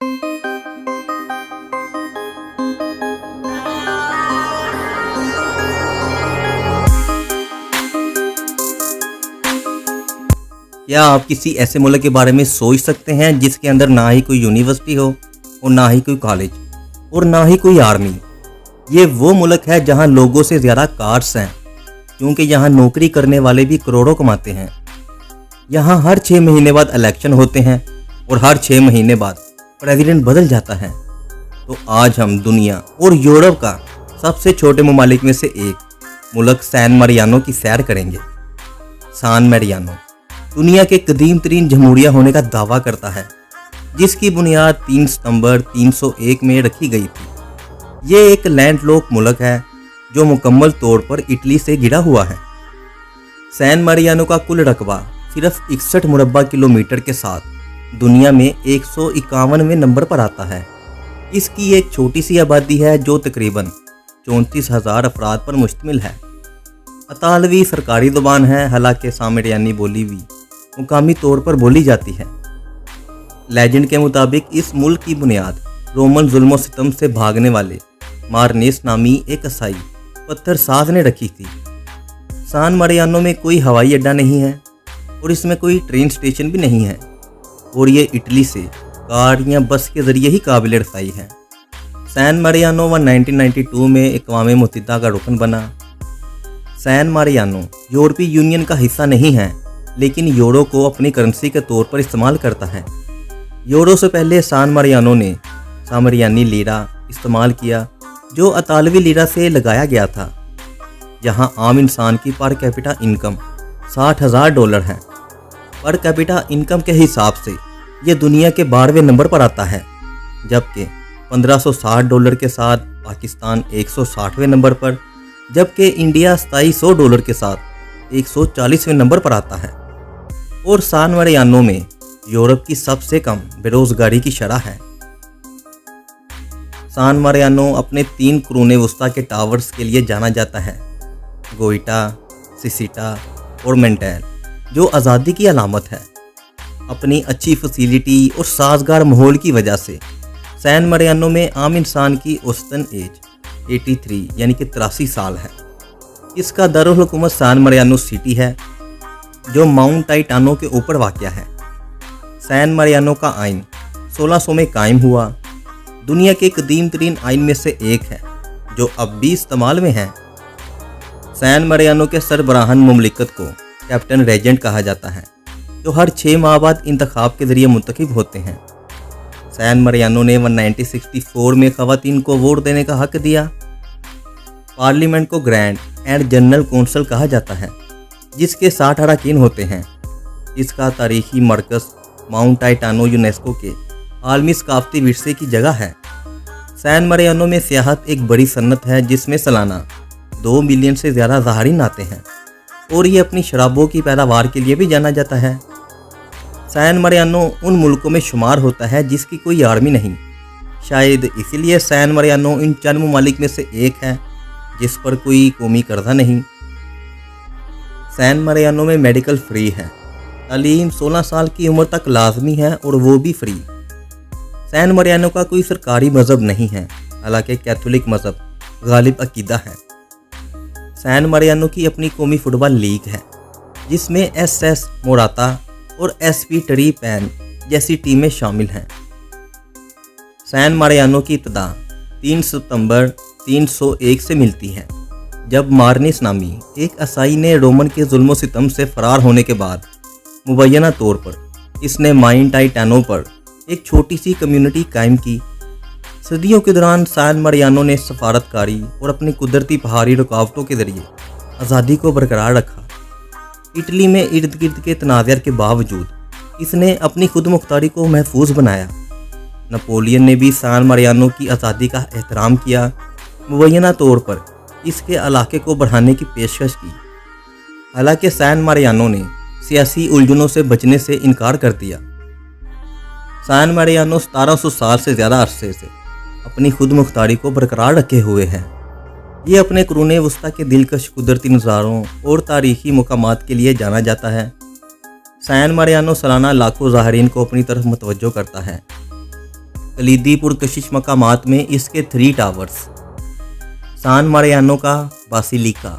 क्या आप किसी ऐसे मुल्क के बारे में सोच सकते हैं जिसके अंदर ना ही कोई यूनिवर्सिटी हो और ना ही कोई कॉलेज और ना ही कोई आर्मी। ये वो मुल्क है जहां लोगों से ज़्यादा कार्स हैं, क्योंकि यहाँ नौकरी करने वाले भी करोड़ों कमाते हैं। यहाँ हर 6 महीने बाद इलेक्शन होते हैं और हर 6 महीने बाद प्रेसिडेंट बदल जाता है। तो आज हम दुनिया और यूरोप का सबसे छोटे ममालिक में से एक मुल्क सैन मारियानो की सैर करेंगे। सान मारियानो दुनिया के कदीम तरीन जमहूरिया होने का दावा करता है, जिसकी बुनियाद 3 सितंबर 301 में रखी गई थी। ये एक लैंडलॉक मुल्क है जो मुकम्मल तौर पर इटली से घिरा हुआ है। सैन मारियानो का कुल रकबा सिर्फ 61 मुरब्बा किलोमीटर के साथ दुनिया में 151वें नंबर पर आता है। इसकी एक छोटी सी आबादी है जो तकरीबन 34,000 अफराद पर मुश्तमिल है। अतालवी सरकारी ज़ुबान है, हालांकि सामरियानी बोली भी मुकामी तौर पर बोली जाती है। लेजेंड के मुताबिक इस मुल्क की बुनियाद रोमन जुल्म सितम से भागने वाले मारनेस नामी एक ईसाई पत्थर साज ने रखी थी। सान मारियानो में कोई हवाई अड्डा नहीं है और इसमें कोई ट्रेन स्टेशन भी नहीं है, और ये इटली से कार या बस के ज़रिए ही काबिल रसाई है। सैन मारियानो 1992 में अक़वाम मुत्तहिदा का रुकन बना। सैन मारियानो यूरोपीय यूनियन का हिस्सा नहीं है, लेकिन यूरो को अपनी करेंसी के तौर पर इस्तेमाल करता है। यूरो से पहले सान मारियानो ने सामरियानी लीरा इस्तेमाल किया, जो अतालवी लीरा से लगाया गया था। यहाँ आम इंसान की पर कैपिटा इनकम $60,000 है। पर कैपिटा इनकम के हिसाब से ये दुनिया के 12वें नंबर पर आता है, जबकि $1560 के साथ पाकिस्तान 160वें नंबर पर, जबकि इंडिया $2700 के साथ 140वें नंबर पर आता है। और सान मारियानो में यूरोप की सबसे कम बेरोजगारी की शरह है। सान मारियानो अपने 3 कुरूने वुस्ता के टावर्स के लिए जाना जाता है, गोइटा, सिसिटा और मेंटेल, जो आज़ादी की अलामत है। अपनी अच्छी फैसिलिटी और साजगार माहौल की वजह से सैन मारियानो में आम इंसान की औसतन एज 83 यानी कि 83 साल है। इसका दारुल हुकूमत सान मारियानो सिटी है, जो माउंट टाइटानो के ऊपर वाक़या है। सैन मारियानो का आइन 1600 में कायम हुआ। दुनिया के कदीम तरीन आइन में से एक है, जो अब भी इस्तेमाल में है। सैन मारियानो के सरबराहन मुमलिकत को कैप्टन रेजेंट कहा जाता है, जो हर 6 माह बाद इंतखाब के ज़रिए मुंतखब होते हैं। सैन मारियानो ने 1964 में ख़वातीन को वोट देने का हक दिया। पार्लियामेंट को ग्रैंड एंड जनरल कौंसिल कहा जाता है, जिसके 60 अरकान होते हैं। इसका तारीखी मरकज़ माउंट टाइटानो यूनेस्को के आलमी सकाफती विरसे की जगह है। सैन मारियानो में सियाहत एक बड़ी सन्नत है, जिसमें सालाना 2 मिलियन से ज़्यादा ज़ाहरीन आते हैं, और ये अपनी शराबों की पैदावार के लिए भी जाना जाता है। सैन मारियानो उन मुल्कों में शुमार होता है जिसकी कोई आर्मी नहीं। शायद इसीलिए सैन मारियानो इन चंद ममालिक में से एक है जिस पर कोई कौमी कर्जा नहीं। सैन मारियानो में मेडिकल फ्री है। तालीम 16 साल की उम्र तक लाजमी है, और वो भी फ्री। सैन मारियानो का कोई सरकारी मज़हब नहीं है, हालांकि कैथोलिक मज़हब गालिब अकीदा है। सैन मारियानो की अपनी कौमी फुटबॉल लीग है, जिसमें SS मोराता और SP टरी पैन जैसी टीमें शामिल हैं। सैन मारियानो की इब्तिदा 3 सितंबर 301 से मिलती है, जब मारनेस नामी एक ईसाई ने रोमन के जुल्म सितम से फरार होने के बाद मुबैना तौर पर इसने माउंट टाइटानो पर एक छोटी सी कम्युनिटी कायम की। सदियों के दौरान सैन मारियानो ने सफारतकारी और अपनी कुदरती पहाड़ी रुकावटों के जरिए आज़ादी को बरकरार रखा। इटली में इर्द गिर्द के तनाज़ुर के बावजूद इसने अपनी खुद मुख्तारी को महफूज बनाया। नपोलियन ने भी सैन मारियानो की आज़ादी का एहतराम किया, मुबैना तौर पर इसके इलाके को बढ़ाने की पेशकश की। हालांकि सैन मारियानो ने सियासी उलझनों से बचने से इनकार कर दिया। सैन मारियानो 1700 साल से ज़्यादा अरसे से अपनी खुद मुख्तारी को बरकरार रखे हुए हैं। ये अपने कुरूने वस्ता के दिलकश कुदरती नज़ारों और तारीखी मकामात के लिए जाना जाता है। सैन मारियानो सालाना लाखों ज़ाहरीन को अपनी तरफ मुतवज्जो करता है। कलीदी पुरकशिश मकामात में इसके 3 टावर्स, सान मारियानो का बासिलिका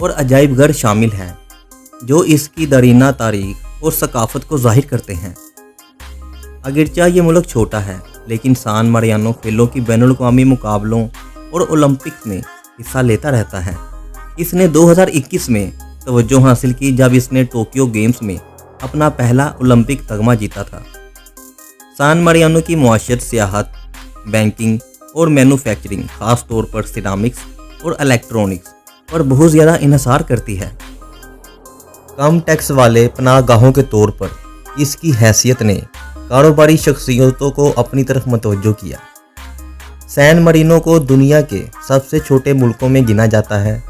और अजायब घर शामिल हैं, जो इसकी दरीना तारीख और सकाफत को जाहिर करते हैं। अगरचे ये मुल्क छोटा है, लेकिन सान मारियानो खेलों की बैनुल-अक़वामी मुकाबलों और ओलंपिक्स में हिस्सा लेता रहता है। इसने 2021 में तवज्जो हासिल की, जब इसने टोक्यो गेम्स में अपना पहला ओलंपिक तगमा जीता था। सान मारियानो की मुआशरत, सियाहत, बैंकिंग और मैन्युफैक्चरिंग, ख़ास तौर पर सिरामिक्स और इलेक्ट्रॉनिक्स पर बहुत ज़्यादा इन्हिसार करती है। कम टैक्स वाले पनाहगाहों के तौर पर इसकी हैसियत ने कारोबारी शख्सियतों को अपनी तरफ मतवज्जो किया। सैन मरीनो को दुनिया के सबसे छोटे मुल्कों में गिना जाता है।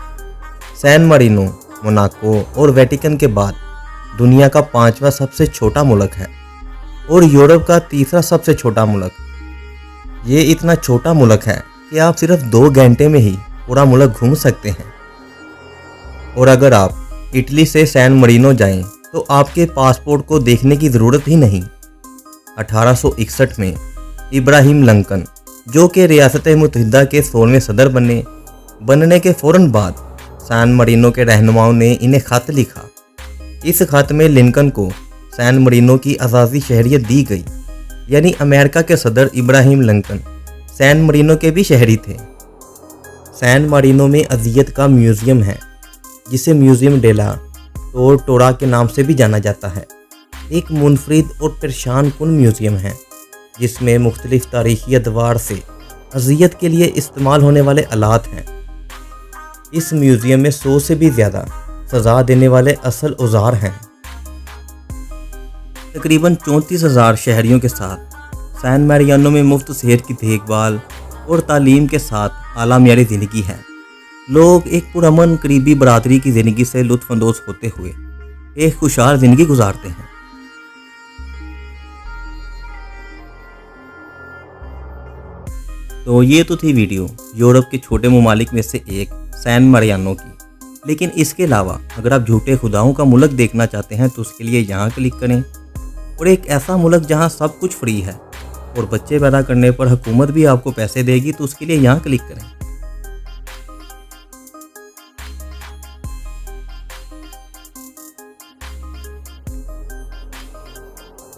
सैन मरीनो मोनाको और वेटिकन के बाद दुनिया का 5वां सबसे छोटा मुल्क है और यूरोप का 3रा सबसे छोटा मुल्क। ये इतना छोटा मुल्क है कि आप सिर्फ 2 घंटे में ही पूरा मुल्क घूम सकते हैं। और अगर आप इटली से सैन मरीनो जाएं तो आपके पासपोर्ट को देखने की ज़रूरत ही नहीं। 1861 में इब्राहिम लिंकन, जो कि रियासत मुत्तहिदा के 16वें सदर बनने के फ़ौरन बाद सैन मरीनो के रहनुमाओं ने इन्हें ख़त लिखा। इस ख़त में लिंकन को सैन मरीनो की आज़ादी शहरियत दी गई, यानी अमेरिका के सदर इब्राहिम लिंकन सैन मरीनो के भी शहरी थे। सैन मरीनो में अज़ियत का म्यूज़ियम है, जिसे म्यूज़ियम डेला टोरा के नाम से भी जाना जाता है। एक मुनफरिद और परेशान कुन म्यूज़ियम है, जिसमें मुख्तलिफ तारीख़ी अदवार से अज़ियत के लिए इस्तेमाल होने वाले आलात हैं। इस म्यूज़ियम में 100 से भी ज़्यादा सज़ा देने वाले असल औज़ार हैं। तकरीबन 34,000 शहरियों के साथ सैन मारियानो में मुफ्त सेहत की देखभाल और तालीम के साथ आला मियारी ज़िंदगी है। लोग एक पुरअमन करीबी बरादरी की ज़िंदगी से लुत्फ़अंदोज़ होते हुए एक खुशहाल ज़िंदगी गुजारते हैं। तो ये तो थी वीडियो यूरोप के छोटे ममालिक में से एक सैन मारियानो की। लेकिन इसके अलावा अगर आप झूठे खुदाओं का मुल्क देखना चाहते हैं तो उसके लिए यहाँ क्लिक करें। और एक ऐसा मुल्क जहाँ सब कुछ फ्री है और बच्चे पैदा करने पर हुकूमत भी आपको पैसे देगी, तो उसके लिए यहाँ क्लिक करें।